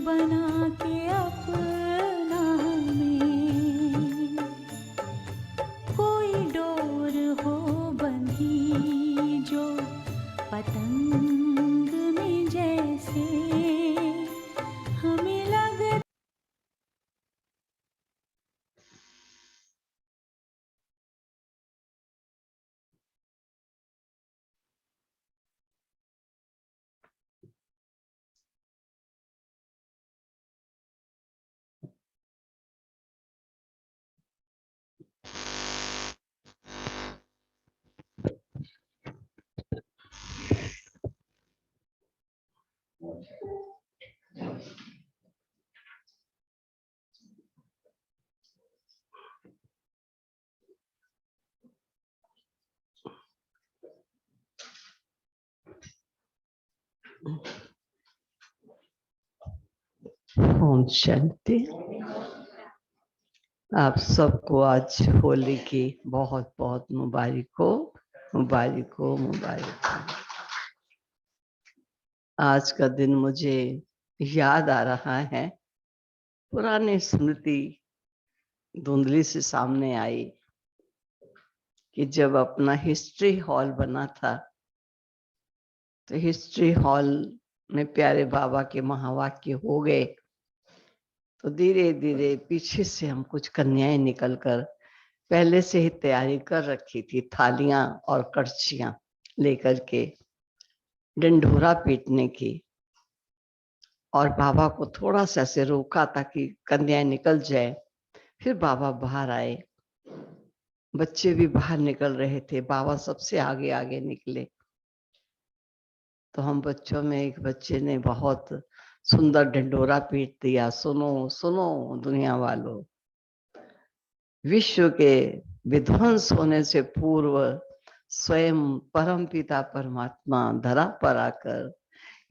बना के अपना हमें, कोई डोर हो बंधी जो पतंग में जैसे हमें लग। ओम शांति। आप सबको आज होली की बहुत बहुत मुबारक हो, मुबारक हो, मुबारक हो। आज का दिन मुझे याद आ रहा है, पुरानी स्मृति धुंधली से सामने आई कि जब अपना हिस्ट्री हॉल बना था तो हिस्ट्री हॉल में प्यारे बाबा के महावाक्य हो गए, तो धीरे धीरे पीछे से हम कुछ कन्याएं निकलकर पहले से ही तैयारी कर रखी थी, थालियां और करछियां लेकर के डंडोरा पीटने की, और बाबा को थोड़ा सा ऐसे रोका ताकि कन्याएं निकल जाए। फिर बाबा बाहर आए, बच्चे भी बाहर निकल रहे थे, बाबा सबसे आगे आगे निकले। तो हम बच्चों में एक बच्चे ने बहुत सुंदर डंडोरा पीट दिया, सुनो सुनो दुनिया वालों, विश्व के विध्वंस होने से पूर्व स्वयं परमपिता परमात्मा धरा पर आकर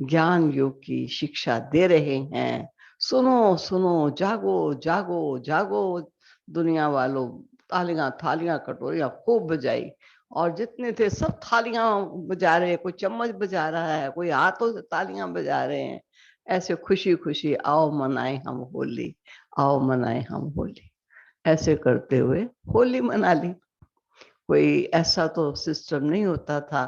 ज्ञान योग की शिक्षा दे रहे हैं। सुनो सुनो, जागो जागो जागो दुनिया वालों। तालियां थालियां कटोरियां खूब बजाई, और जितने थे सब थालियां बजा रहे हैं, कोई चम्मच बजा रहा है, कोई हाथों से तालियां बजा रहे हैं। ऐसे खुशी खुशी आओ मनाए हम होली, आओ मनाए हम होली, ऐसे करते हुए होली मना ली। कोई ऐसा तो सिस्टम नहीं होता था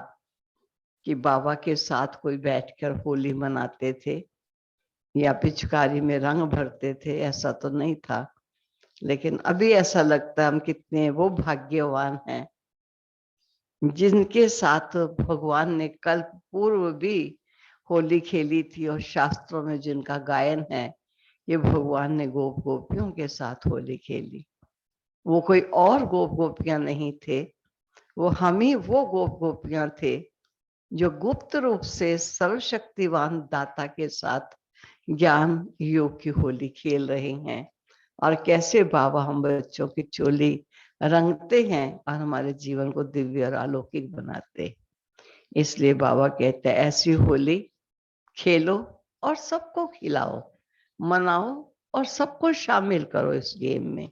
कि बाबा के साथ कोई बैठकर होली मनाते थे या पिचकारी में रंग भरते थे, ऐसा तो नहीं था। लेकिन अभी ऐसा लगता है हम कितने वो भाग्यवान हैं जिनके साथ भगवान ने कल्प पूर्व भी होली खेली थी, और शास्त्रों में जिनका गायन है, ये भगवान ने गोप गोपियों के साथ होली खेली। वो कोई और गोप गोपियां नहीं थे, वो हम ही वो गोप गोपियां थे जो गुप्त रूप से सर्वशक्तिवान दाता के साथ ज्ञान योग की होली खेल रहे हैं। और कैसे बाबा हम बच्चों की चोली रंगते हैं और हमारे जीवन को दिव्य और अलौकिक बनाते हैं। इसलिए बाबा कहते हैं ऐसी होली खेलो और सबको खिलाओ, मनाओ और सबको शामिल करो इस गेम में।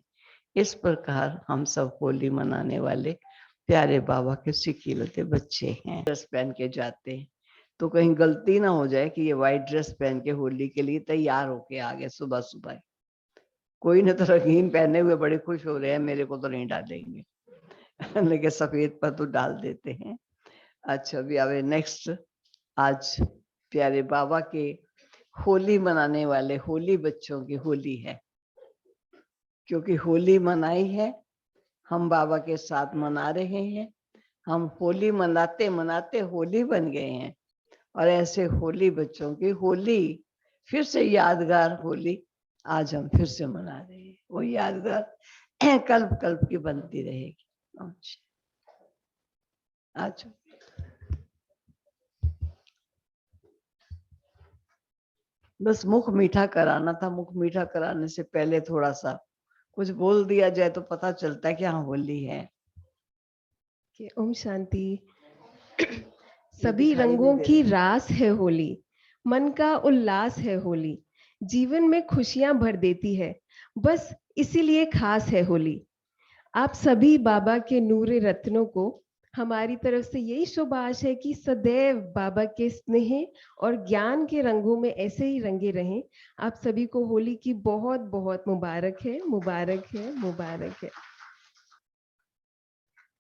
इस प्रकार हम सब होली मनाने वाले प्यारे बाबा के सिखिलते बच्चे हैं। ड्रेस पहन के जाते हैं तो कहीं गलती ना हो जाए कि ये व्हाइट ड्रेस पहन के होली के लिए तैयार होके आ गए सुबह सुबह। कोई न तो रंगीन पहने हुए बड़े खुश हो रहे हैं, मेरे को तो नहीं डालेंगे लेकिन सफेद पर तो डाल देते हैं। अच्छा, अभी आवे नेक्स्ट। आज प्यारे बाबा के होली मनाने वाले होली बच्चों की होली है, क्योंकि होली मनाई है, हम बाबा के साथ मना रहे हैं। हम होली मनाते मनाते होली बन गए हैं, और ऐसे होली बच्चों की होली फिर से यादगार होली आज हम फिर से मना रहे हैं। वो यादगार कल्प कल्प की बनती रहेगी। आज बस मुख मीठा कराना था, मुख मीठा कराने से पहले थोड़ा सा कुछ बोल दिया जाए तो पता चलता है कि हाँ होली है। ओम शांति। सभी रंगों की रास है होली, मन का उल्लास है होली, जीवन में खुशियां भर देती है, बस इसीलिए खास है होली। आप सभी बाबा के नूरे रत्नों को हमारी तरफ से यही शुभ आशा है कि सदैव बाबा के स्नेह और ज्ञान के रंगों में ऐसे ही रंगे रहें। आप सभी को होली की बहुत बहुत मुबारक है, मुबारक है, मुबारक है।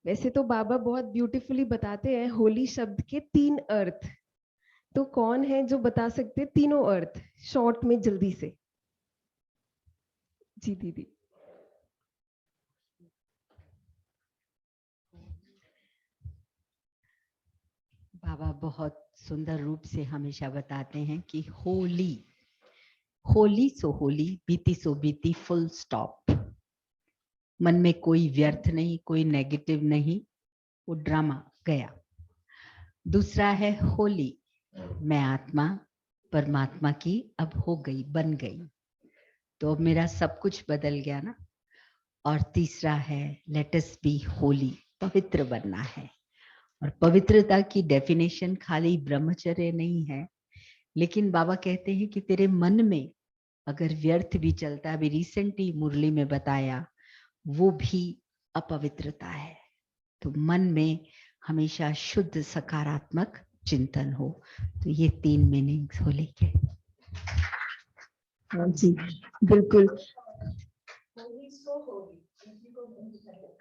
वैसे तो बाबा बहुत ब्यूटीफुली बताते हैं होली शब्द के 3 अर्थ। तो कौन है जो बता सकते हैं तीनों अर्थ शॉर्ट में जल्दी से? जी दीदी। बाबा बहुत सुंदर रूप से हमेशा बताते हैं कि होली, होली सो होली, बीती सो बीती, फुल स्टॉप। मन में कोई व्यर्थ नहीं, कोई नेगेटिव नहीं, वो ड्रामा गया। दूसरा है होली, मैं आत्मा परमात्मा की अब हो गई, बन गई, तो अब मेरा सब कुछ बदल गया ना। और तीसरा है लेट अस बी होली, पवित्र बनना है। और पवित्रता की डेफिनेशन खाली ब्रह्मचर्य नहीं है, लेकिन बाबा कहते हैं कि तेरे मन में अगर व्यर्थ भी चलता, अभी रिसेंटली मुरली में बताया, वो भी अपवित्रता है। तो मन में हमेशा शुद्ध सकारात्मक चिंतन हो। तो ये 3 मीनिंग्स होली के। हाँ जी, बिल्कुल।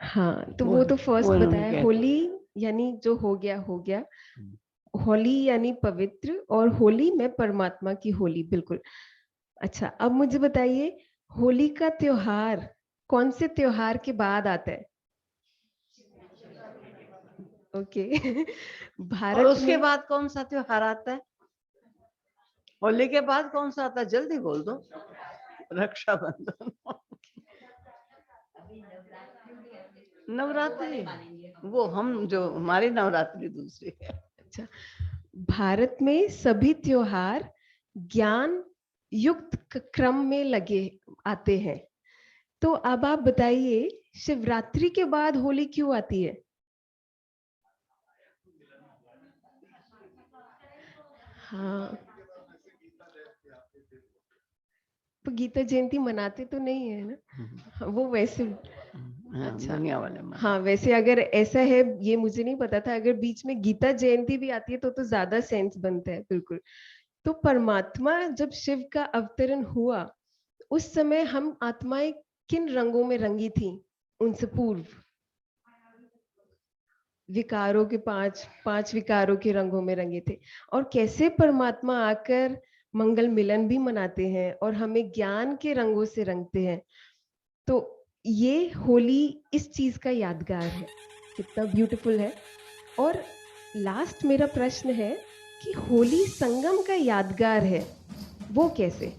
हाँ, तो वो तो फर्स्ट बताया, होली यानी जो हो गया हो गया, होली यानी पवित्र, और होली में परमात्मा की होली। बिल्कुल। अच्छा, अब मुझे बताइए होली का त्योहार कौन से त्योहार के बाद आता है? ओके। भारत और उसके में बाद कौन सा त्योहार आता है? होली के बाद कौन सा आता है? जल्दी बोल दो। रक्षाबंधन। नवरात्रि, वो हम जो हमारी नवरात्रि दूसरी है। अच्छा, भारत में सभी त्योहार ज्ञान युक्त क्रम में लगे आते हैं। तो अब आप बताइए शिवरात्रि के बाद होली क्यों आती है? हाँ, तो गीता जयंती मनाते तो नहीं है ना? वो वैसे अच्छा, दुनिया वाले हाँ, वैसे अगर ऐसा है, ये मुझे नहीं पता था, अगर बीच में गीता जयंती भी आती है तो ज्यादा सेंस बनता है। बिल्कुल। तो परमात्मा जब शिव का अवतरण हुआ, उस समय हम आत्माएं किन रंगों में रंगी थी उनसे पूर्व? विकारों के पांच विकारों के रंगों में रंगे थे। और कैसे परमात्मा आकर मंगल मिलन भी मनाते हैं और हमें ज्ञान के रंगों से रंगते हैं। तो ये होली इस चीज का यादगार है। कितना ब्यूटीफुल है। और लास्ट मेरा प्रश्न है कि होली संगम का यादगार है, वो कैसे?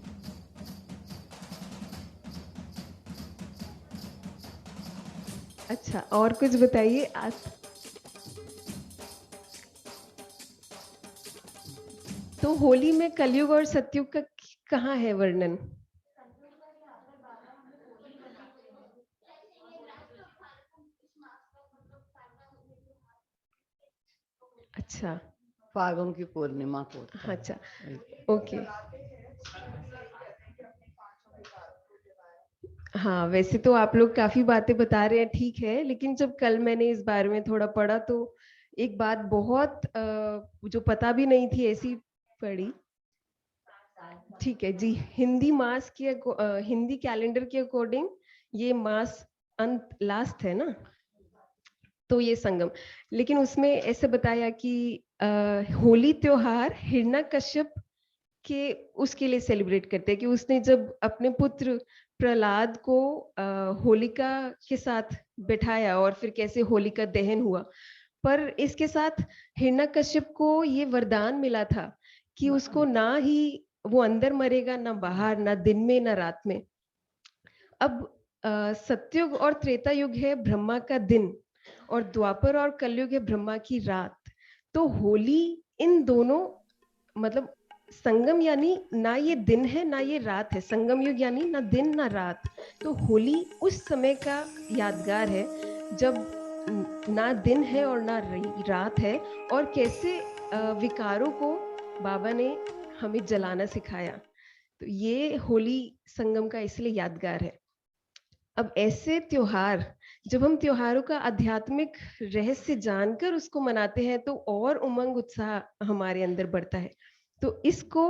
अच्छा, और कुछ बताइए आज। तो होली में कलयुग और सतयुग का कहाँ है वर्णन? अच्छा, फागुन की पूर्णिमा को होता है। अच्छा, ओके। हाँ, वैसे तो आप लोग काफी बातें बता रहे हैं, ठीक है, लेकिन जब कल मैंने इस बारे में थोड़ा पढ़ा तो एक बात बहुत जो पता भी नहीं थी ऐसी पढ़ी। ठीक है जी, हिंदी मास के हिंदी कैलेंडर के अकॉर्डिंग ये मास अंत लास्ट है ना, तो ये संगम। लेकिन उसमें ऐसे बताया कि होली त्योहार हिरण्यकश्यप के उसके लिए सेलिब्रेट करते हैं कि उसने जब अपने पुत्र प्रहलाद को होलिका के साथ बैठाया और फिर कैसे होलिका दहन हुआ। पर इसके साथ हिरण्यकश्यप को ये वरदान मिला था कि उसको ना ही वो अंदर मरेगा, ना बाहर, ना दिन में ना रात में। अब सतयुग और त्रेता युग है ब्रह्मा का दिन, और द्वापर और कलयुग है ब्रह्मा की रात। तो होली इन दोनों, मतलब संगम यानी ना ये दिन है ना ये रात है, संगम युग यानी ना दिन ना रात। तो होली उस समय का यादगार है जब ना दिन है और ना रात है, और कैसे विकारों को बाबा ने हमें जलाना सिखाया। तो ये होली संगम का इसलिए यादगार है। अब ऐसे त्योहार, जब हम त्योहारों का आध्यात्मिक रहस्य जानकर उसको मनाते हैं तो और उमंग उत्साह हमारे अंदर बढ़ता है। तो इसको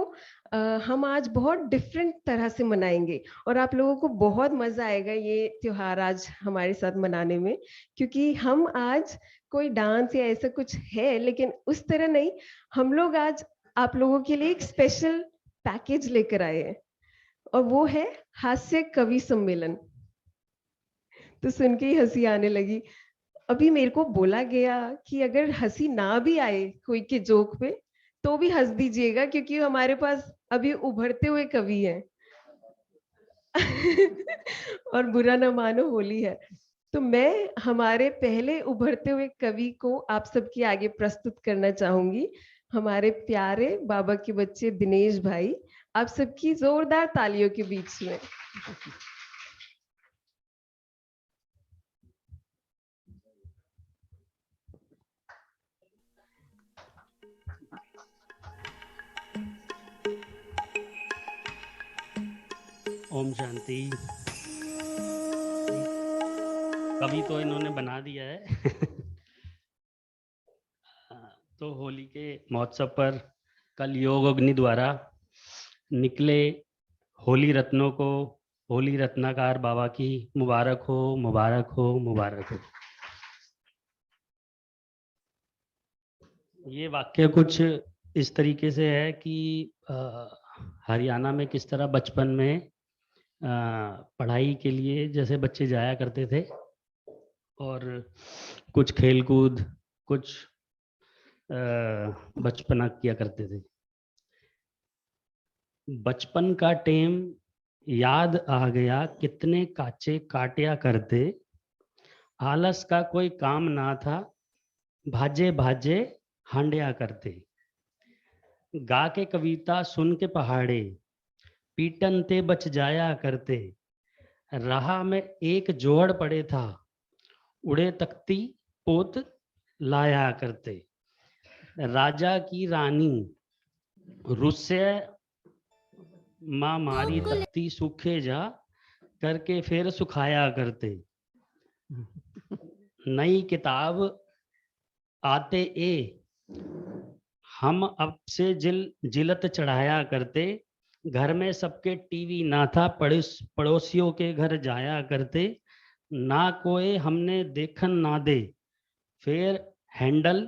हम आज बहुत डिफरेंट तरह से मनाएंगे और आप लोगों को बहुत मजा आएगा ये त्योहार आज हमारे साथ मनाने में, क्योंकि हम आज कोई डांस या ऐसा कुछ है लेकिन उस तरह नहीं, हम लोग आज आप लोगों के लिए एक स्पेशल पैकेज लेकर आए हैं और वो है हास्य कवि सम्मेलन। तो सुन के ही हंसी आने लगी। अभी मेरे को बोला गया कि अगर हंसी ना भी आए कोई के जोक पे तो भी हंस दीजिएगा, क्योंकि हमारे पास अभी उभरते हुए कवि हैं। और बुरा ना मानो, होली है। तो मैं हमारे पहले उभरते हुए कवि को आप सबके आगे प्रस्तुत करना चाहूंगी, हमारे प्यारे बाबा के बच्चे दिनेश भाई। आप सबकी जोरदार तालियों के बीच में। ओम शांति। कवि तो इन्होंने बना दिया है। तो होली के महोत्सव पर कल योग अग्नि द्वारा निकले होली रत्नों को होली रत्नाकार बाबा की मुबारक हो, मुबारक हो, मुबारक हो। ये वाक्य कुछ इस तरीके से है कि हरियाणा में किस तरह बचपन में पढ़ाई के लिए जैसे बच्चे जाया करते थे और कुछ खेलकूद, कुछ बचपना किया करते थे। बचपन का टेम याद आ गया, कितने काचे काटिया करते, आलस का कोई काम ना था, भाजे भाजे हांडिया करते। गा के कविता सुन के पहाड़े, पीटन ते बच जाया करते। राह में एक जोड़ पड़े था, उड़े तख्ती पोत लाया करते। राजा की रानी रुस्से माँ मारी तख्ती सूखे जा करके फिर सुखाया करते। नई किताब आते ए हम अब से जिलत चढ़ाया करते। घर में सबके टीवी ना था, पड़ोसियों के घर जाया करते। ना कोई हमने देखन ना दे, फिर हैंडल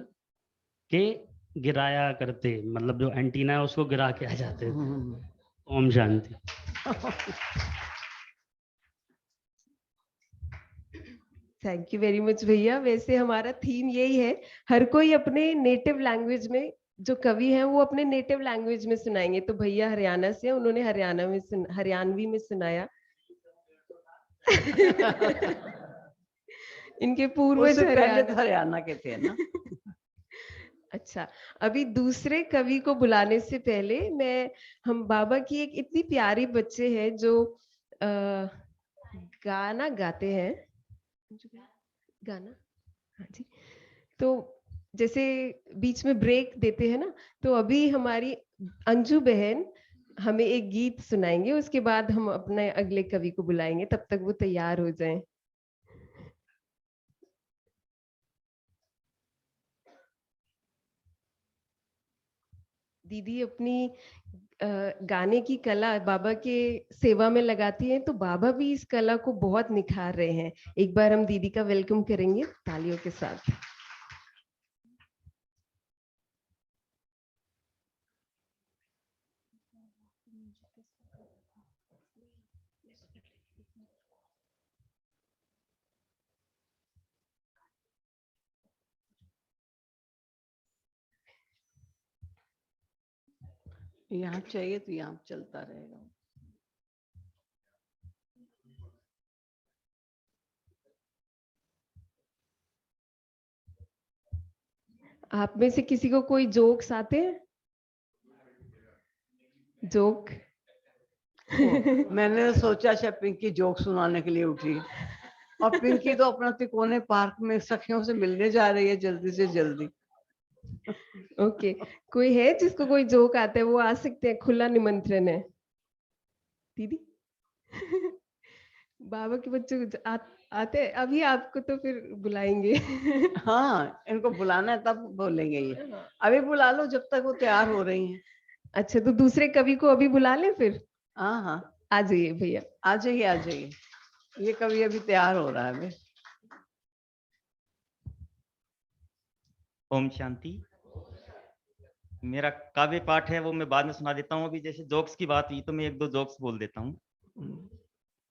के गिराया करते। मतलब जो एंटीना है उसको गिरा के आ जाते थे। ओम Shanti. Thank you very much भैया। वैसे हमारा थीम यही है, हर कोई अपने नेटिव लैंग्वेज में, जो कवि हैं वो अपने नेटिव लैंग्वेज में सुनाएंगे। तो भैया हरियाणा से, उन्होंने हरियाणवी में सुनाया। इनके पूर्वज हरियाणा के थे ना। अच्छा, अभी दूसरे कवि को बुलाने से पहले हम बाबा की एक इतनी प्यारी बच्चे हैं जो गाना गाते हैं। गाना, हाँ जी। तो जैसे बीच में ब्रेक देते हैं ना, तो अभी हमारी अंजू बहन हमें एक गीत सुनाएंगे, उसके बाद हम अपने अगले कवि को बुलाएंगे। तब तक वो तैयार हो जाएं। दीदी अपनी गाने की कला बाबा के सेवा में लगाती हैं, तो बाबा भी इस कला को बहुत निखार रहे हैं। एक बार हम दीदी का वेलकम करेंगे तालियों के साथ। यहाँ चाहिए तो यहाँ चलता रहेगा। आप में से किसी को कोई जोक्स आते हैं? जोक? मैंने सोचा शायद पिंकी जोक सुनाने के लिए उठी, और पिंकी तो अपना तिकोने पार्क में सखियों से मिलने जा रही है जल्दी से जल्दी। ओके, कोई है जिसको कोई जोक आता है, वो आ सकते हैं, खुला निमंत्रण है। दीदी? बाबा के बच्चे आते हैं अभी, आपको तो फिर बुलाएंगे। हाँ, इनको बुलाना है तब बोलेंगे ये। अभी बुला लो जब तक वो तैयार हो रही हैं। अच्छा, तो दूसरे कवि को अभी बुला लें फिर? हाँ हाँ, आ जाइए भैया। आ जाइए आ जाइए, ये कवि अभी तैयार हो रहा है अभी। ओम शांति। मेरा काव्य पाठ है वो मैं बाद में सुना देता हूँ। अभी जैसे जोक्स की बात हुई तो मैं एक दो जोक्स बोल देता हूँ।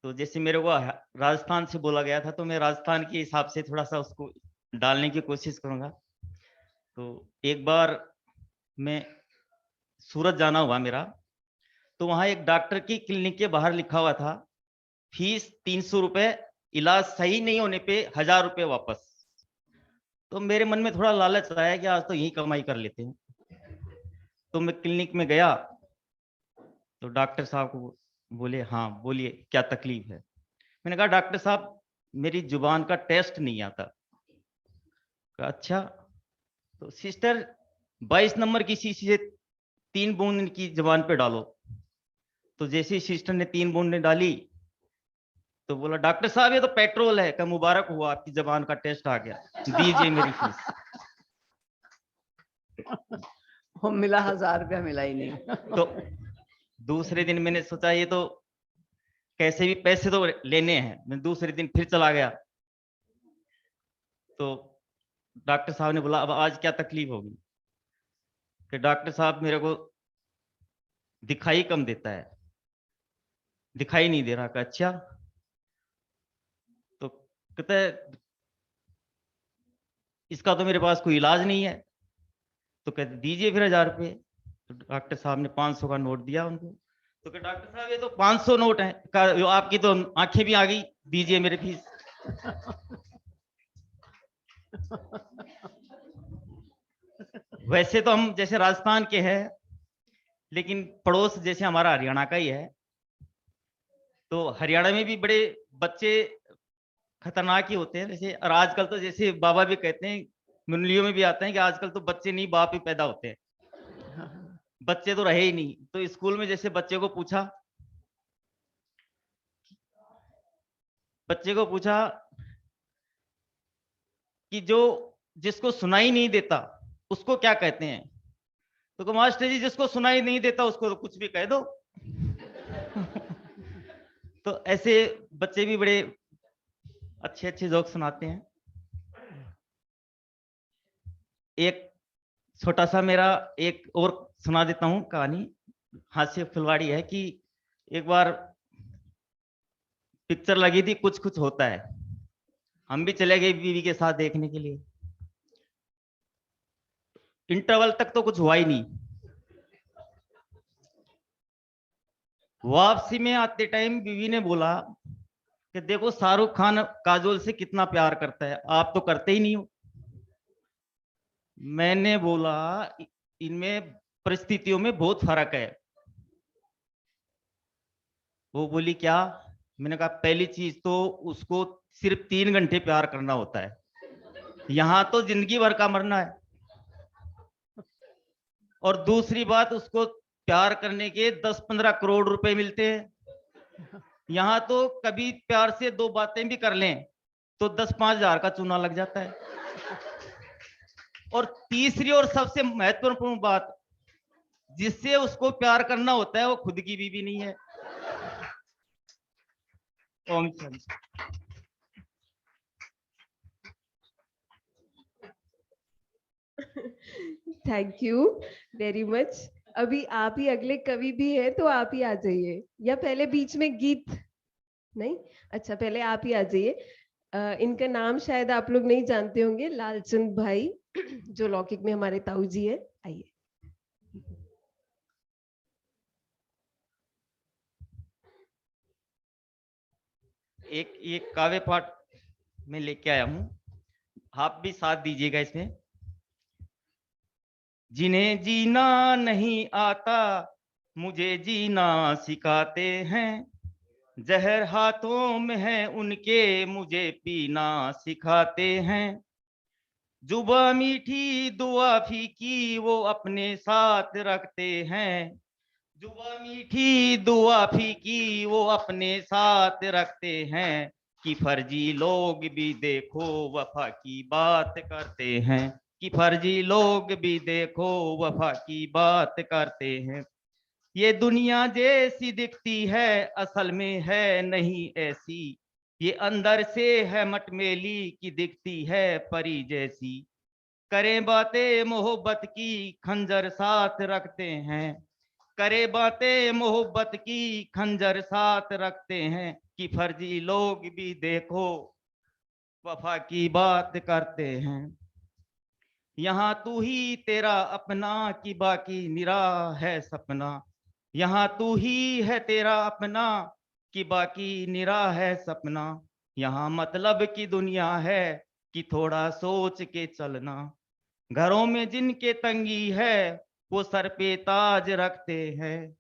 तो जैसे मेरे को राजस्थान से बोला गया था तो मैं राजस्थान के हिसाब से थोड़ा सा उसको डालने की कोशिश करूंगा। तो एक बार मैं सूरत जाना हुआ मेरा, तो वहां एक डॉक्टर की क्लिनिक के बाहर लिखा हुआ था फीस 300 रुपए, इलाज सही नहीं होने पे 1000 रुपए वापस। तो मेरे मन में थोड़ा लालच आया कि आज तो यही कमाई कर लेते हैं। तो मैं क्लिनिक में गया तो डॉक्टर साहब को बोले, हाँ बोलिए क्या तकलीफ है। मैंने कहा डॉक्टर साहब मेरी जुबान का टेस्ट नहीं आता। कहा अच्छा। तो सिस्टर 22 नंबर की शीशी से 3 बूंद इनकी जुबान पे डालो। तो जैसे ही सिस्टर ने 3 बूंदें डाली तो बोला डॉक्टर साहब ये तो पेट्रोल है। कहा मुबारक हुआ आपकी जुबान का टेस्ट आ गया, दीजिए मेरी फीस। वो मिला 1000 रुपया मिला ही नहीं। तो दूसरे दिन मैंने सोचा ये तो कैसे भी पैसे तो लेने हैं। मैं दूसरे दिन फिर चला गया तो डॉक्टर साहब ने बोला अब आज क्या तकलीफ होगी। कि डॉक्टर साहब मेरे को दिखाई कम देता है, दिखाई नहीं दे रहा। का अच्छा। तो कहता है इसका तो मेरे पास कोई इलाज नहीं है। तो कहते दीजिए फिर 1000 रुपये। तो डॉक्टर साहब ने 500 का नोट दिया उनको। तो कहते डॉक्टर साहब ये तो 500 नोट है। आपकी तो आंखें भी आ गई, दीजिए मेरे फीस। वैसे तो हम जैसे राजस्थान के हैं, लेकिन पड़ोस जैसे हमारा हरियाणा का ही है। तो हरियाणा में भी बड़े बच्चे खतरनाक ही होते हैं जैसे। और आजकल तो जैसे बाबा भी कहते हैं, मुरलियों में भी आते हैं कि आजकल तो बच्चे नहीं बाप ही पैदा होते हैं। बच्चे तो रहे ही नहीं। तो स्कूल में जैसे बच्चे को पूछा कि जो जिसको सुनाई नहीं देता उसको क्या कहते हैं। तो मास्टर जी जिसको सुनाई नहीं देता उसको तो कुछ भी कह दो। तो ऐसे बच्चे भी बड़े अच्छे अच्छे जोक सुनाते हैं। एक छोटा सा मेरा एक और सुना देता हूं कहानी, हास्य फुलवाड़ी है। कि एक बार पिक्चर लगी थी कुछ कुछ होता है, हम भी चले गए बीवी के साथ देखने के लिए। इंटरवल तक तो कुछ हुआ ही नहीं। वापसी में आते टाइम बीवी ने बोला कि देखो शाहरुख खान काजोल से कितना प्यार करता है, आप तो करते ही नहीं हो। मैंने बोला इनमें परिस्थितियों में बहुत फर्क है। वो बोली क्या। मैंने कहा पहली चीज तो उसको सिर्फ 3 घंटे प्यार करना होता है, यहां तो जिंदगी भर का मरना है। और दूसरी बात उसको प्यार करने के 10-15 करोड़ रुपए मिलते हैं, यहां तो कभी प्यार से 2 बातें भी कर लें तो 10-5 हजार का चूना लग जाता है। और तीसरी और सबसे महत्वपूर्ण बात, जिससे उसको प्यार करना होता है वो खुद की बीवी नहीं है। Om Shanti. Thank you very much. अभी आप ही अगले कवि भी है तो आप ही आ जाइए, या पहले बीच में गीत नहीं? अच्छा पहले आप ही आ जाइए। इनका नाम शायद आप लोग नहीं जानते होंगे, लालचंद भाई जो लौकिक में हमारे ताऊ जी है। आइए। एक काव्य पाठ में लेके आया हूं, आप भी साथ दीजिएगा इसमें। जिन्हें जीना नहीं आता मुझे जीना सिखाते हैं, जहर हाथों में है उनके मुझे पीना सिखाते हैं। जुबा मीठी दुआ फीकी वो अपने साथ रखते हैं, जुबा मीठी दुआ फीकी वो अपने साथ रखते हैं, कि फर्जी लोग भी देखो वफा की बात करते हैं, कि फर्जी लोग भी देखो वफा की बात करते हैं। ये दुनिया जैसी दिखती है असल में है नहीं ऐसी, ये अंदर से है मटमेली की दिखती है परी जैसी। करें बातें मोहब्बत की खंजर साथ रखते हैं, करे बातें मोहब्बत की खंजर साथ रखते हैं, कि फर्जी लोग भी देखो वफा की बात करते हैं। यहाँ तू ही तेरा अपना कि बाकी निरा है सपना, यहाँ तू ही है तेरा अपना कि बाकी निरा है सपना। यहाँ मतलब की दुनिया है कि थोड़ा सोच के चलना, घरों में जिनके तंगी है वो सर पे ताज रखते हैं,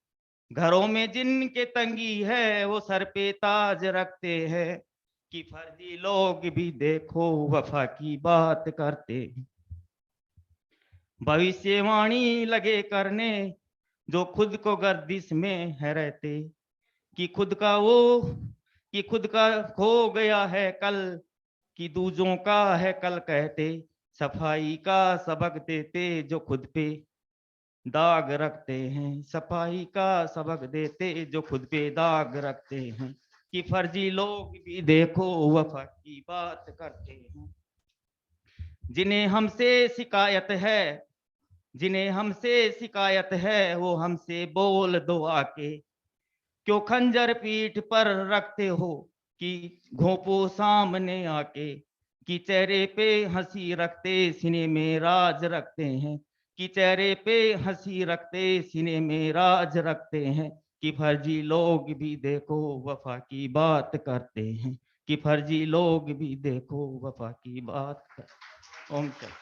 घरों में जिनके तंगी है वो सर पे ताज रखते हैं, कि फर्जी लोग भी देखो वफा की बात करते हैं। भविष्यवाणी लगे करने जो खुद को गर्दिश में है रहते, कि खुद का वो कि खुद का खो गया है कल, कि दूजों का है कल कहते, सफाई का सबक देते जो खुद पे दाग रखते हैं, सफाई का सबक देते जो खुद पे दाग रखते हैं, कि फर्जी लोग भी देखो वफा की बात करते हैं। जिन्हें हमसे शिकायत है, जिन्हें हमसे शिकायत है वो हमसे बोल दो आके, क्यों खंजर पीठ पर रखते हो कि घोंपो सामने आके, कि चेहरे पे हंसी रखते सीने में राज रखते हैं, कि चेहरे पे हंसी रखते सीने में राज रखते हैं, कि फर्जी लोग भी देखो वफा की बात करते हैं, कि फर्जी लोग भी देखो वफा की बात कर। Om Shanti.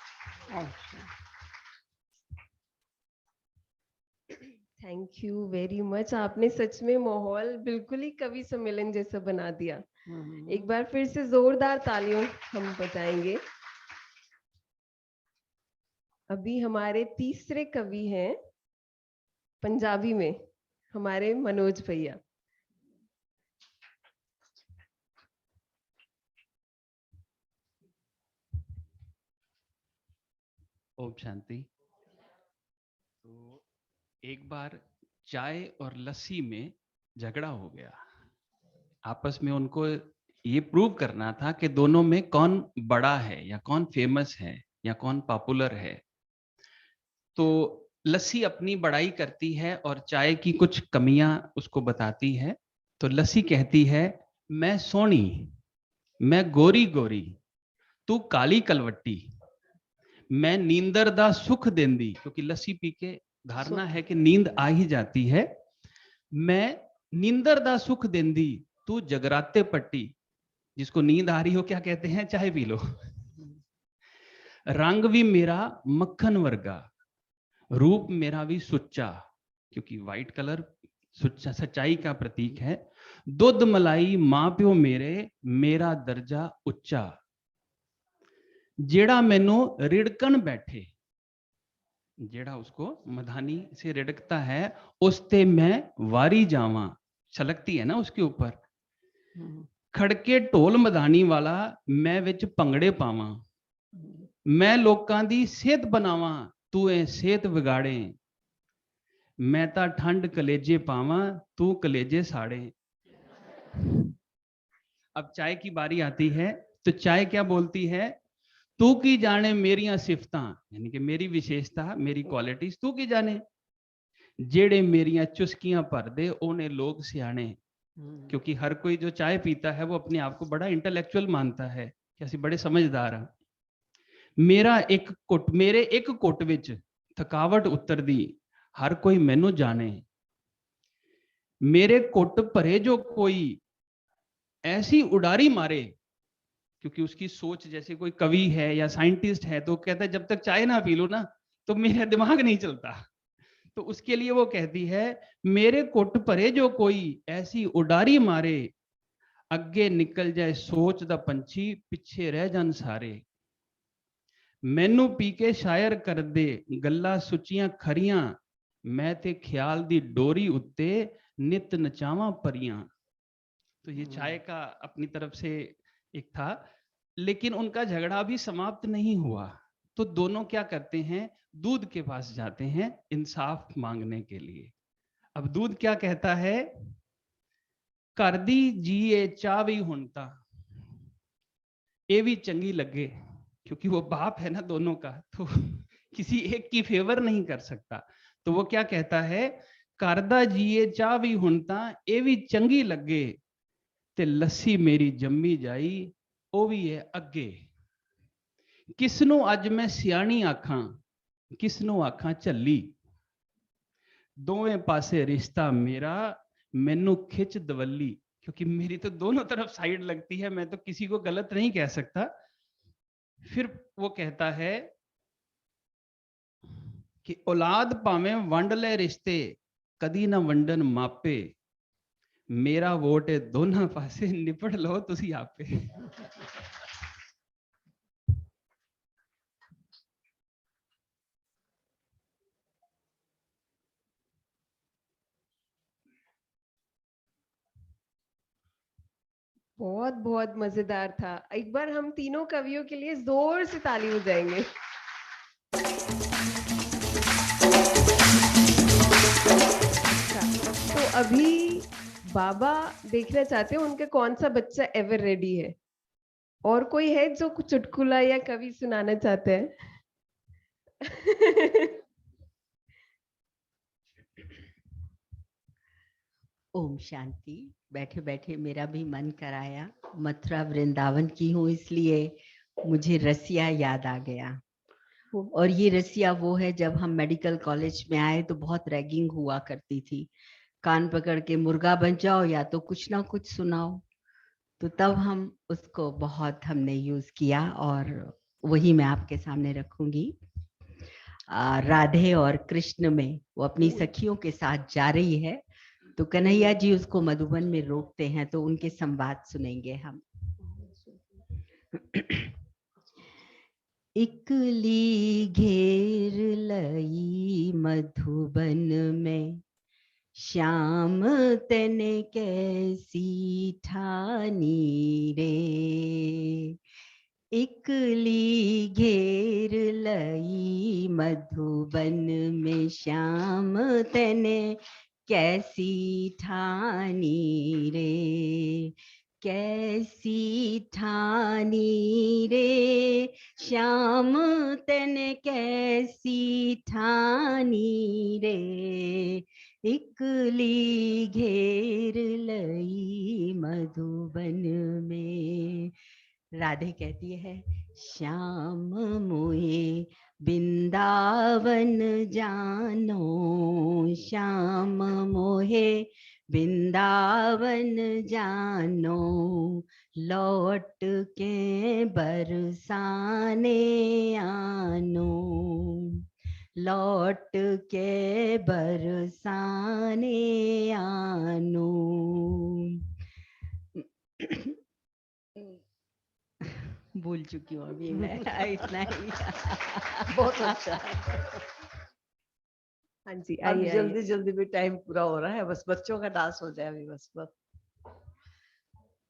Thank you very much. आपने सच में माहौल बिल्कुल ही कवि सम्मेलन जैसा बना दिया। एक बार फिर से जोरदार तालियों हम बजाएंगे। अभी हमारे तीसरे कवि हैं पंजाबी में, हमारे मनोज भैया। ओम शांति। तो एक बार चाय और लस्सी में झगड़ा हो गया। आपस में उनको ये प्रूव करना था कि दोनों में कौन बड़ा है या कौन फेमस है या कौन पॉपुलर है। तो लस्सी अपनी बड़ाई करती है और चाय की कुछ कमियां उसको बताती है। तो लस्सी कहती है, मैं सोनी, मैं गोरी गोरी, तू काली कलवट्टी, मैं नींदर दा सुख देंदी, क्योंकि लस्सी पी के धारणा है कि नींद आ ही जाती है। मैं नींदर दा सुख देंदी, तू जगराते पट्टी, जिसको नींद आ रही हो क्या कहते हैं, चाय पी लो। रंग भी मेरा मक्खन वर्गा, रूप मेरा भी सुच्चा, क्योंकि व्हाइट कलर सुच्चा सच्चाई का प्रतीक है। दुध मलाई मां प्यो मेरे, मेरा दर्जा उच्चा, जेड़ा मैनू रिड़कन बैठे, जेड़ा उसको मधानी से रिड़कता है, उसते मैं वारी जावा, छलकती है ना उसके ऊपर। खड़के ढोल मधानी वाला, मैं विच भंगड़े पावा, मैं लोकां दी सेहत बनावा, तू ए सेहत बिगाड़े, मैं ता ठंड कलेजे पावा, तू कलेजे साड़े। अब चाय की बारी आती है, तो चाय क्या बोलती है, तू की जाने मेरियां सिफतां, यानी कि मेरी विशेषता, मेरी क्वालिटीज तू की जाने, जेड़े मेरियां चुस्कियां भर दे ओने लोग सियाने। क्योंकि हर कोई जो चाय पीता है वो अपने आप को बड़ा इंटेलेक्चुअल मानता है कि ਅਸੀਂ बड़े समझदार हाँ। मेरा एक घुट, मेरे एक घुट विच थकावट उतरदी, हर कोई मैनू जाने, मेरे घुट भरे जो कोई ऐसी उडारी मारे, क्योंकि उसकी सोच जैसे कोई कवि है या साइंटिस्ट है तो कहता है जब तक चाय ना पी लो ना तो मेरा दिमाग नहीं चलता। तो उसके लिए वो कहती है, मेरे घुट भरे जो कोई ऐसी उडारी मारे, अगे निकल जाए सोच दा पंछी, पिछे रह जान सारे, मैनू पी के शायर कर दे गल्लां सुचियां खरियां, मैं ते ख्याल दी डोरी उत्ते नित नचावा परियां। तो ये चाय का अपनी तरफ से एक था, लेकिन उनका झगड़ा भी समाप्त नहीं हुआ। तो दोनों क्या करते हैं, दूध के पास जाते हैं इंसाफ मांगने के लिए। अब दूध क्या कहता है, कर दी जीए चावी हुनता, ये भी चंगी लगे, क्योंकि वो बाप है ना दोनों का, तो किसी एक की फेवर नहीं कर सकता। तो वो क्या कहता है, करदा जीए चावी हुनता ये भी चंगी लगे, ते लस्सी मेरी जम्मी जाई ओ भी है अगे। किसनों अज मैं सियाणी आखां, किसनों आखां झल्ली, दोवें पासे रिश्ता मेरा मैनू खिच दवल्ली। क्योंकि मेरी तो दोनों तरफ साइड लगती है, मैं तो किसी को गलत नहीं कह सकता। फिर वो कहता है कि औलाद भावें वंड ले रिश्ते, कदी ना वंडन मापे, मेरा वोट है दोनों पासे निपट लो तुसी आपे। बहुत बहुत मजेदार था। एक बार हम तीनों कवियों के लिए जोर से ताली बजाएंगे। तो अभी बाबा देखना चाहते हैं उनका कौन सा बच्चा एवर रेडी है। और कोई है जो कुछ चुटकुला या कवि सुनाना चाहते हैं? ओम शांति। बैठे बैठे मेरा भी मन कराया, मथुरा वृंदावन की हूँ इसलिए मुझे रसिया याद आ गया। और ये रसिया वो है, जब हम मेडिकल कॉलेज में आए तो बहुत रैगिंग हुआ करती थी, कान पकड़ के मुर्गा बन जाओ या तो कुछ ना कुछ सुनाओ। तो तब हम उसको बहुत हमने यूज किया और वही मैं आपके सामने रखूंगी। राधे और कृष्ण में वो अपनी सखियों के साथ जा रही है, तो कन्हैया जी उसको मधुबन में रोकते हैं, तो उनके संवाद सुनेंगे हम। इकली घेर लई मधुबन में, श्याम तने कैसी ठानी रे। इकली घेर लई मधुबन में, श्याम तने कैसी ठानी रे। कैसी ठानी रे, श्याम तने कैसी ठानी रे। इकली घेर लई मधुबन में। राधे कहती है, श्याम मोहे बिंदावन जानो, श्याम मोहे बिंदावन जानो, लौट के बरसाने आनो, लौट के बरसाने आनो। भूल चुकी हूँ अभी मैं, इतना ही। बहुत अच्छा। हाँ जी, अब आइए जल्दी आइए। जल्दी भी टाइम पूरा हो रहा है, बस बच्चों का डांस हो जाए अभी बस।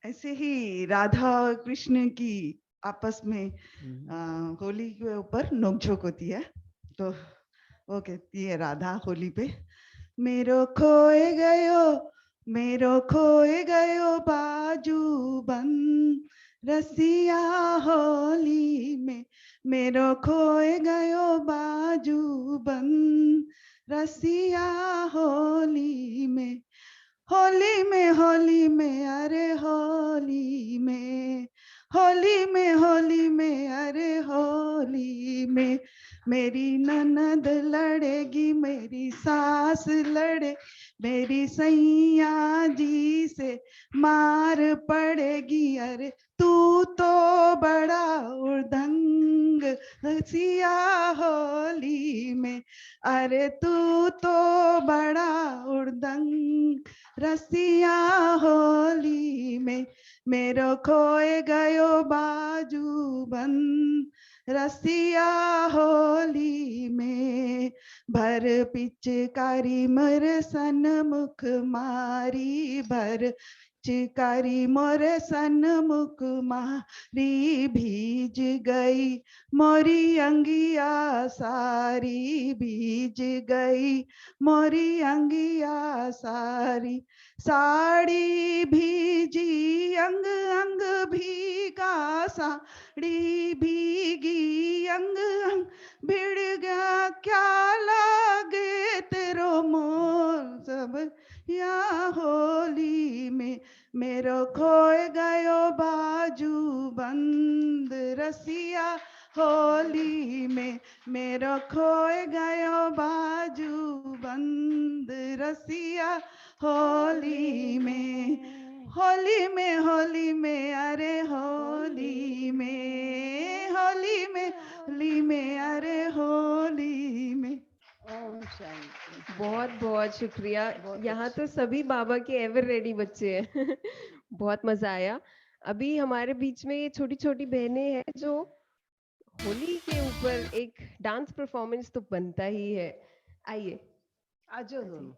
ऐसे ही राधा और कृष्ण की आपस में होली के ऊपर नोकझोंक होती है। तो वो कहती है राधा होली पे, मेरो खोए गयो बाजू बन, रसिया होली में, मेरो खोए गयो बाजू बन, रसिया होली में, होली में अरे होली में, होली में अरे होली में, मेरी ननद लड़ेगी, मेरी सास लड़े, मेरी सैया जी से मार पड़ेगी, अरे तू तो बड़ा उदंग रसिया होली में, अरे तू तो बड़ा उदंग रसिया होली में, मेरो खोए गयो बाजू बन, रसिया होली में भर पिचकारी मोर सन्मुख मारी भर चिकारी मोर सन्मुख मारी भीज गई मोरी अंगिया सारी भीज गई मोरी अंगिया सारी साड़ी भीजी अंग अंग भीगा साड़ी भीगी अंग अंग भिड़ गया क्या लागे तेरो मोल सब या होली में मेरो खोए गयो बाजू बंद रसिया होली में मेरो खोए गयो बाजू बंद रसिया होली में होली में अरे होली में अरे होली में। ओम शांति। बहुत बहुत शुक्रिया। यहाँ तो सभी बाबा के एवर रेडी बच्चे हैं। बहुत मजा आया। अभी हमारे बीच में ये छोटी छोटी बहनें हैं जो होली के ऊपर एक डांस परफॉर्मेंस तो बनता ही है। आइए। आज दोनों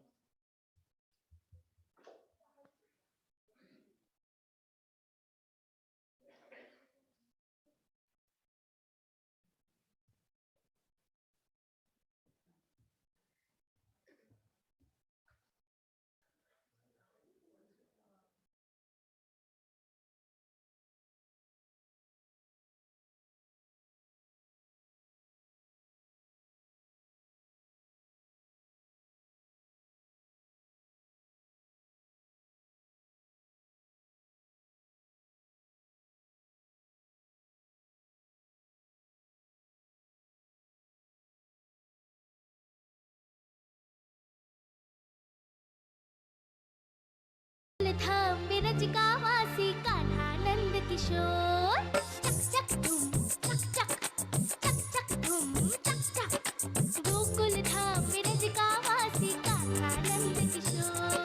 था बिरज का वासी कान्हा नंद किशोर चक चक धूम चक चक चक चक धूम चक चक गोकुल था बिरज का वासी कान्हा नंद किशोर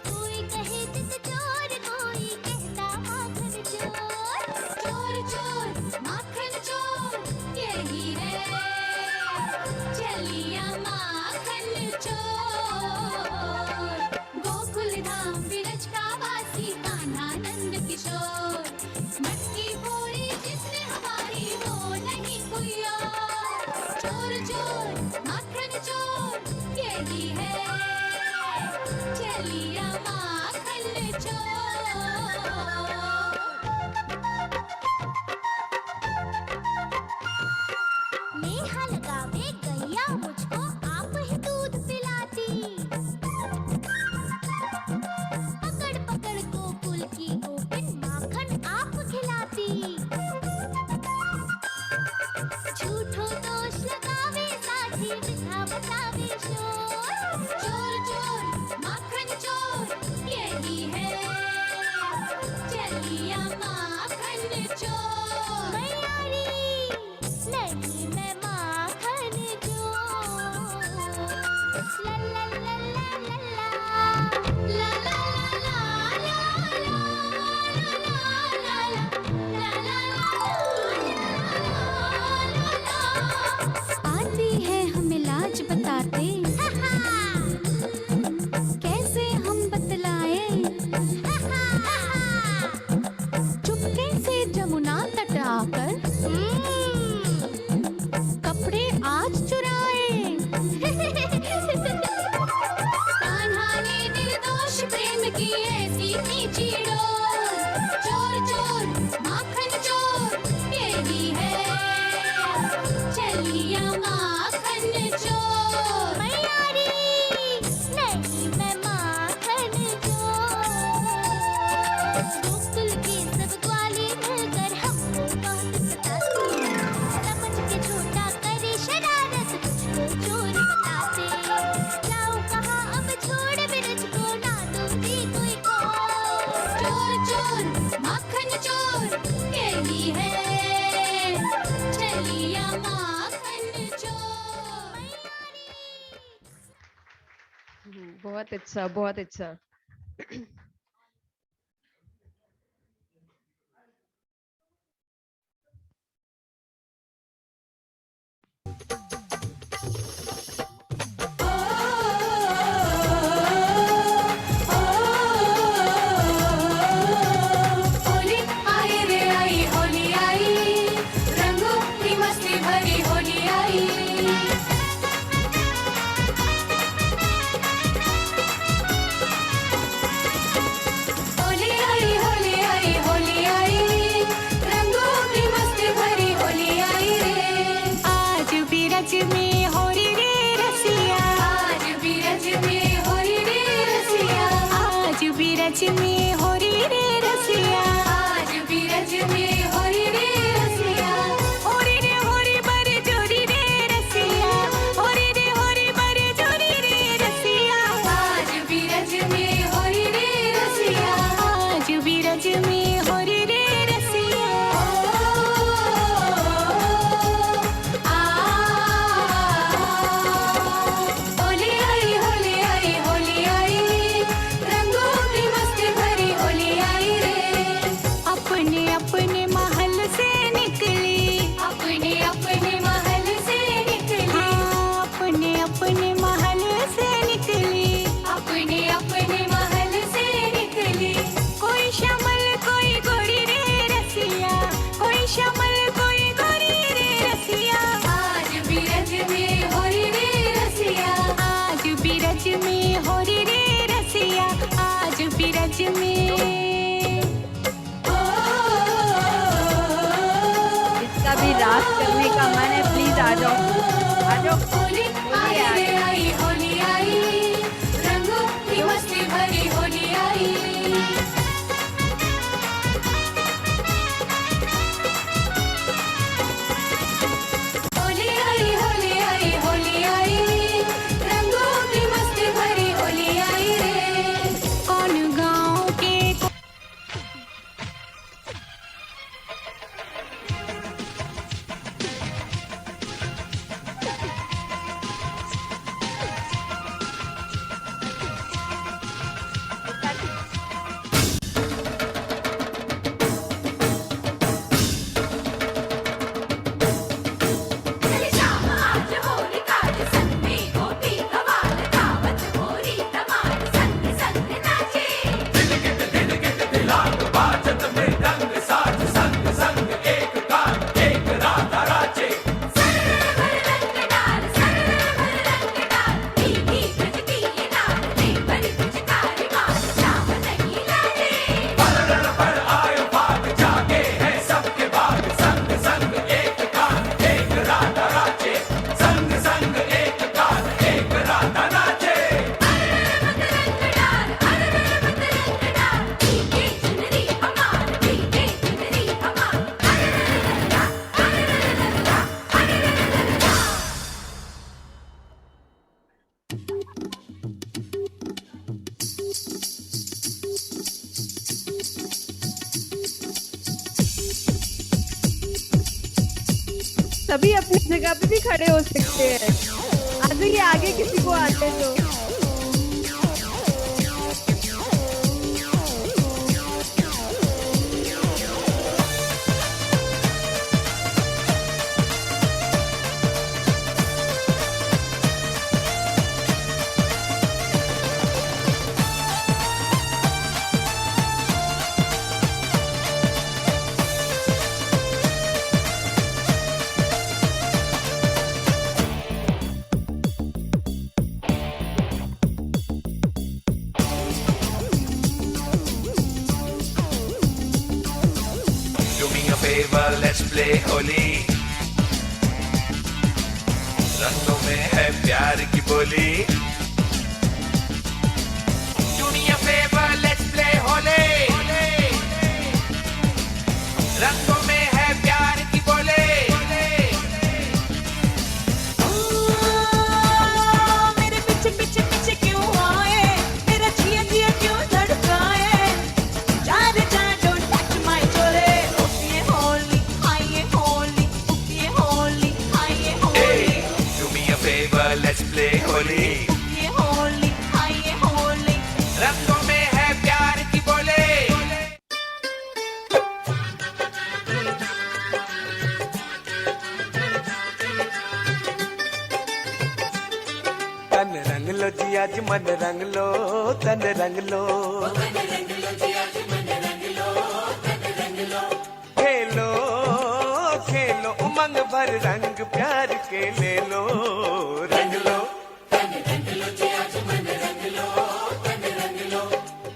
कोई कहे चित चोर कोई कहता माखन चोर चोर चोर माखन चोर यही है चलिया माखन चोर गोकुल धाम बिरज का वासी कान्हा नंद किशोर मटकी फोड़ी जिसने हमारी वो नहीं कोई और चोर चोर माखन चोर यही है चलिया माखन चोर नेहा लगावे गैया मुझको आप ही दूध पिलाती पकड़ पकड़ गोकुल की गोपिन माखन आप खिलाती झूठो दोष लगावे साथी मिठा बतावे शोर चोर चोर माखन चोर यही है चलिया माखन चोर मैयारी नहीं मैं माखन चोर ला ला ला ला ला आती है हमें लाज बताते कैसे हम बतलाए चुपके से जमुना तट आकर कपड़े आज चुराए कान्हा ने निर्दोष प्रेम की ऐसी नीची डोर चोर चोर माखन चोर यही है चलिया माखन चोर मैयारी नहीं मैं माखन चोर गोकुल के सब ग्वाले मिलकर हमको बात बताते समझ के छोटा करे शरारत मुझको चोर बताते जाओ कहाँ अब छोड़ बिरज को ना दूंगी कोई और चोर चोर माखन चोर यही है चलिया माखन चोर बहुत अच्छा, बहुत अच्छा। बीरज में होरी रे रसिया, आज बीरज में होरी रे रसिया, होरी रे होरी बर जोरी रे रसिया, होरी रे होरी बर जोरी रे रसिया, आज बीरज में होरी रे रसिया, आज बीरज में होरी रे रसिया। होली आई होली आई होली आई, रंगों की मस्ती भरी होली आई रे। अपने अपने महल से निकली, अपने अपने महल से निकली, हाँ अपने अपने महल से निकली, अपने अपने महल से निकली। कोई शमल कोई गोरी रे रसिया, कोई शमल कोई गोरी रे रसिया, आज बीरज में होरी रे रसिया, आज बीरज में होरी रे रसिया, आज बीरज में। जिसका भी रास करने का मन है प्लीज आ जाओ, आ जाओ। होली आई रे आई होली आई, रंगों की मस्ती भरी होली आई। होली आई होली आई होली आई, रंगों की मस्ती भरी होली आई रे। कौन गाँव के सभी अपनी जगह पे भी खड़े हो सकते हैं। आ जाइए आगे, किसी को आते तो। Do me a favor, let's play Holi. रंगों में है प्यार की बोली। Do me a favor, let's play Holi. रंगों में है प्यार की बोली। मेरे पीछे पीछे पीछे क्यों आए, मेरा जिया जिया क्यों धड़काए, जा रे जा don't touch my चोले। ये होली हाय ये होली, ये होली हाय ये Holi, Do me a favor, let's play Holi. ये होली हाय ये होली। रंगों में है प्यार की बोली। तन रंग लो जी आज मन रंग लो, तन रंग लो। खेलो खेलो उमंग भर रंग प्यार के ले लो, रंग लो।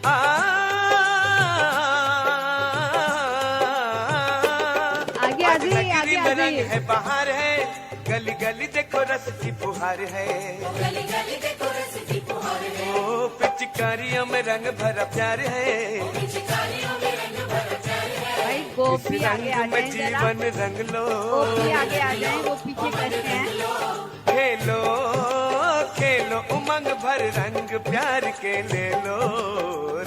आ, आगे आ जाइए, आज आगे नगरी आ में रंग जाइए। है बाहर है, गली गली देखो रस की फुहार है। गली गली देखो रस की फुहार ओ पिचकारियों में रंग भरा प्यार है, भाई इस गोपी आगे आ रंग में जाए जरा, जीवन रंग लो, गोपी आगे आ जाए, वो पीछे करते हैं। खेलो खेलो उमंग भर रंग प्यार के ले लो,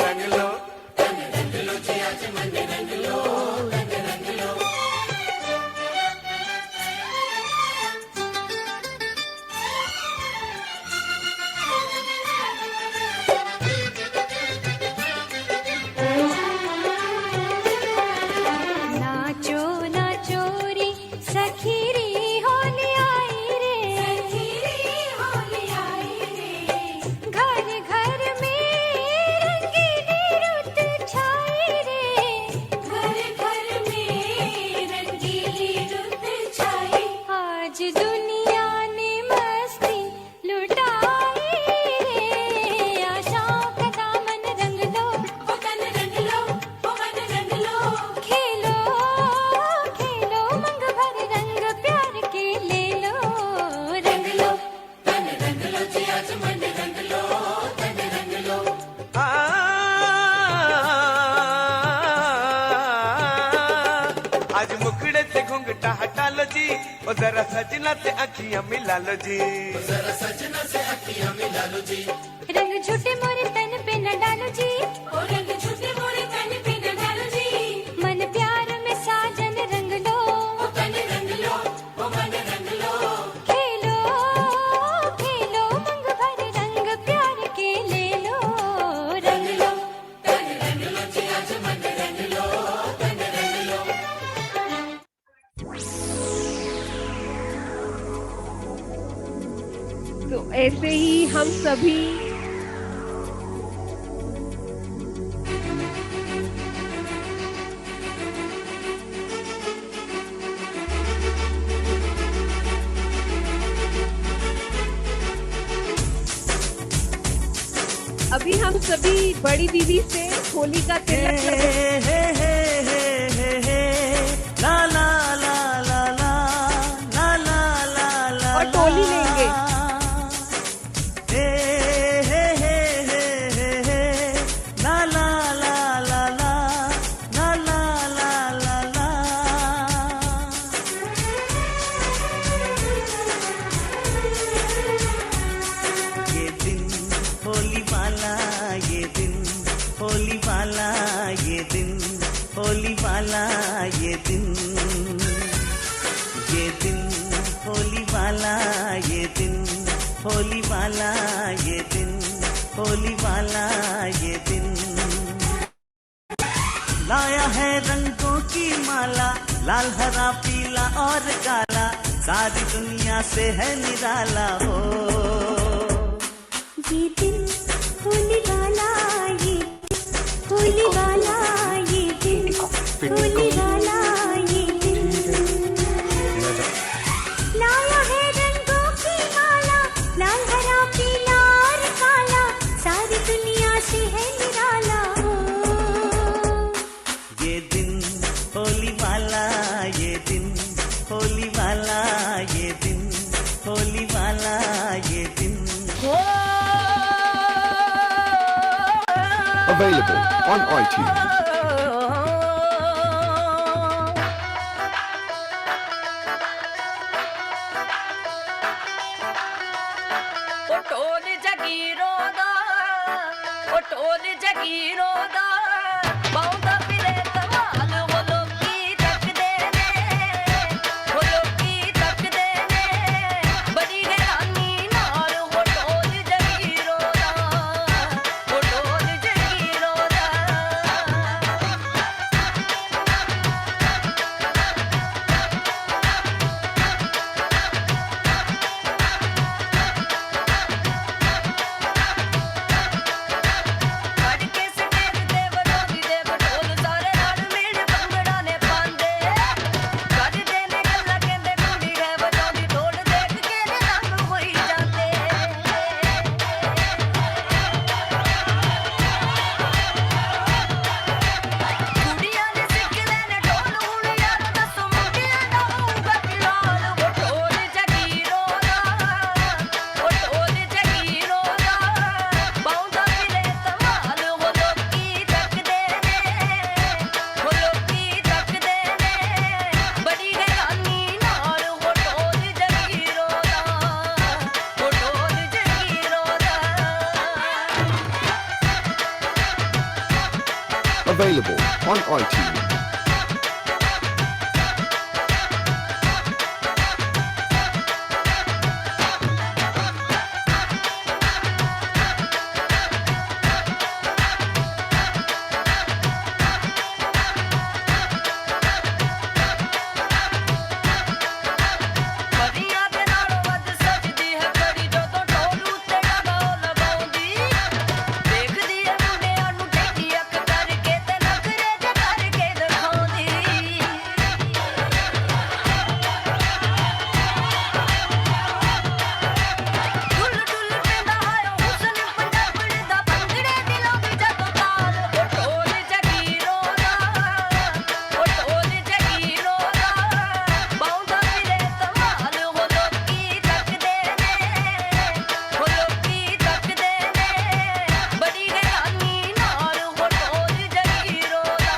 रंग लो। नाचो नाचो रे सखी रे होली आई रे, सखी रे होली आई रे। घर घर में रंगीली रुत छाई रे, घर घर में रंगीली रुत छाई। आज दुनिया ने मस्ती लुटाई रे, आशाओं का दामन रंग लो, ओ तन रंग लो, ओ मन रंग लो। खेलो खेलो मंग भर रंग प्यार के ले लो, रंग लो तन रंग लो जी आज मन रंग लो, तन रंग लो। आज मुखड़े से घूंघटा हटा लो जी, ओ जरा सजना से अखियां मिला लो जी, रंग झूठे मोरे तन पे न डालो जी, ओ रंग झूठे मोरे तन पे न डालो जी। मन प्यार में साजन रंग लो, ओ तन रंग लो, ओ मन रंग लो। खेलो खेलो मंग भर रंग प्यार के ले लो, रंग लो तन रंग लो जी आज मन रंग लो, तन रंग लो। तो ऐसे ही हम सभी अभी हम सभी बड़ी दीदी से होली का तिलक ला ला ला ला ला ला ला ला ला और टोली लेंगे। ला ला ला ला ला ला ला ला ला ला। ये दिन होली वाला, ये दिन होली वाला, ये दिन होली वाला, ये दिन होली वाला, ये दिन होली वाला, ये दिन होली वाला, ये दिन लाया है रंगों की माला, लाल हरा पीला और काला, सारी दुनिया से है निराला हो। ये दिन होली वाला, ये होली वाला, ये दिन होली वाला, ये दिन लाया है रंगों की माला, लाल हरा पीला और काला, सारी दुनिया से है निराला हो। ये दिन होली वाला, ये दिन होली वाला, ये दिन होली वाला, ये दिन। Available on iTunes. टोली जगीरों दा, ओ टोली जगीरों दा, बहुता फिरे कमाल, वो लोकी तक देने, वो लोकी तक देने, बड़ी हैरानी नाल, वो टोली जगीरों दा, वो टोली जगीरों दा। के सफेद देवर Available on iTunes. ਮਰੀਆਂ ਦੇ ਨਾਲੋਂ ਵੱਧ ਸਜਦੀ ਹੈ ਕੜੀ ਜਦੋਂ ਢੋਲ ਉੱਤੇ ਲਗਾਓ ਲਗਾਉਂਦੀ ਦੇਖਦੀ ਹੈ ਮੁੰਡਿਆਂ ਨੂੰ ਟੇਢੀ ਅੱਖ ਕਰਕੇ ਤੇ ਨਖਰੇ ਜੇ ਕਰਕੇ ਦਿਖਾਉਂਦੀ ਢੁੱਲ ਢੁੱਲ ਪੈਂਦਾ ਹੈ ਹੁਸਨ ਪੰਜਾਬੜੀ ਦਾ ਭੰਗੜੇ ਦੀ ਲਾਉਂਦੀ ਜਦੋਂ ਤਾਲ ਉਹ ਢੋਲ ਜਗੀਰੋ ਦਾ ਉਹ ਢੋਲ ਜਗੀਰੋ ਦਾ ਬਾਉਂਦਾ ਫਿਰੇ ਧਮਾਲ ਹੋ ਲੋਕੀ ਤੱਕਦੇ ਨੇ ਬੜੀ ਹੈਰਾਨੀ ਨਾਲ ਉਹ ਢੋਲ ਜਗੀਰੋ ਦਾ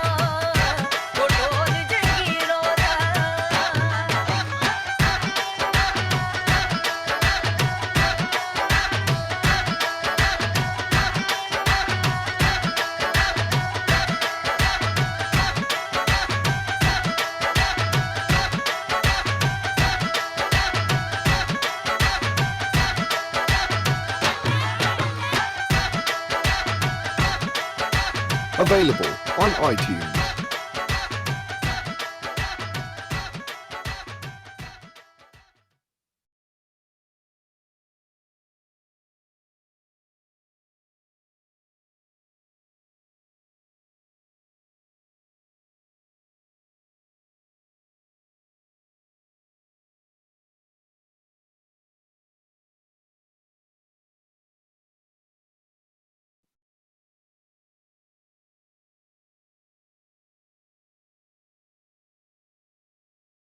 ਉਹ ਢੋਲ ਜਗੀਰੋ ਦਾ Available on iTunes.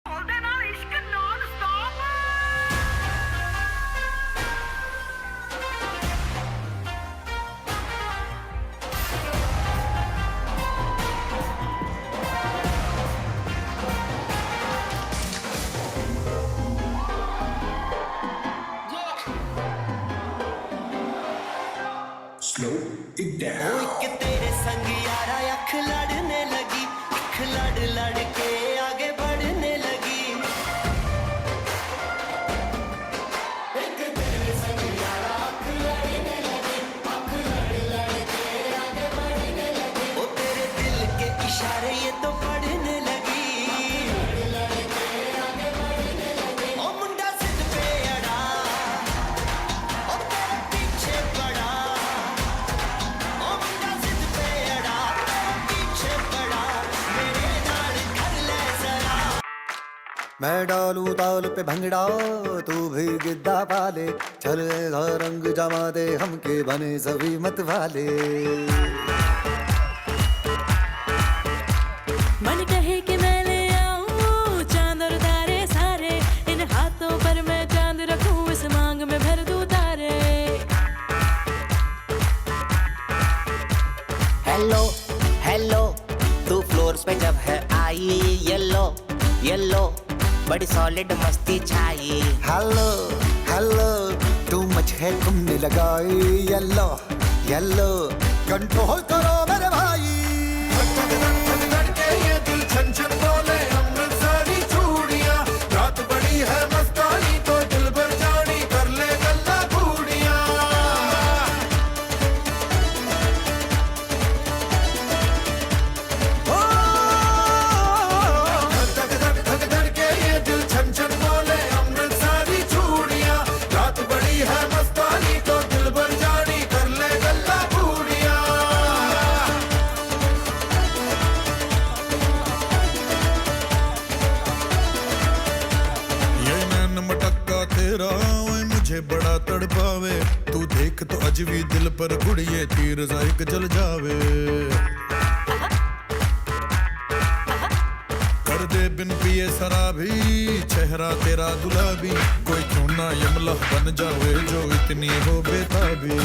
ਉਹਦੇ ਨਾਲ ਇਸ਼ਕ ਨਾਨ ਸਟਾਪ कि तेरे संग यारा अख लड़ने लगी अख लड़ लड़ के आगे बढ़ने लगी एक तेरे संग यारा अख लड़ने लगी अख लड़ लड़ के आगे बढ़ने लगी ओ तेरे दिल के इशारे ये तो पढ़ने लगी लड़ के आगे बढ़ने लगी ओ मुंडा सिद्ध पे अड़ा ओ तेरे पीछे पड़ा ओ मुंडा सिद्ध पे अड़ा तेरे पीछे पड़ा मेरे नाल कर ले जरा मैं डालू ताल पे भंगड़ा तू भी गिद्दा पाले चलेगा रंग जमा दे हमके बने सभी मत वाले मन कहे कि मैं ले आऊं चांद और तारे सारे इन हाथों पर मैं चांद रखूं इस मांग में भर दूं तारे हेलो हेलो तू फ्लोर्स पे जब है आई येलो येलो बड़ी सॉलिड मस्ती छाई हेलो हेलो तू मच है तुमने लगाई येलो येलो कंट्रोल करो मेरे भाई ये दिल छन छन बोले अमृतसरी चूड़ियां रात बड़ी है मस्तानी तो दिल भर जानी कर ले गल्ला बूढ़ियां ये दिल छन छन बोले अमृतसरी चूड़ियां रात बड़ी है मस्तानी तो दिल भर जानी कर ले गल्ला बूढ़ियां ये नैन मटक्का तेरा ओए मुझे बड़ा तड़पावे तू देख तो अज भी दिल पर गुड़िए तीर जायक जल जावे कर दे बिन पिए शराबी चेहरा तेरा गुलाबी कोई क्यों ना यमला बन जावे जो इतनी हो बेताबी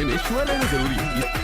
मामले में श्योर रहना जरूरी है।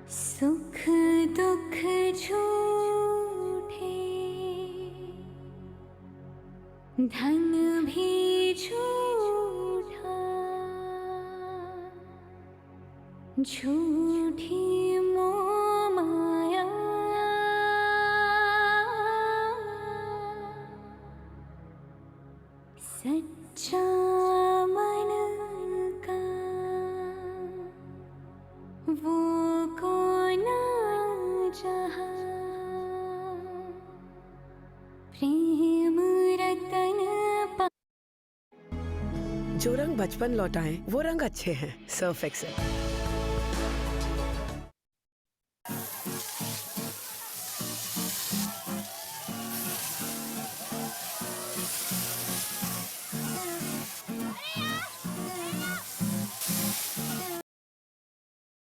सुख दुख झूठे, धन भी झूठा, झूठी मोह माया, सच्चा मन का वो कौन जहाँ, प्रेम रतन पा। जो रंग बचपन लौटाएं वो रंग अच्छे हैं सर्फ एक्सेल।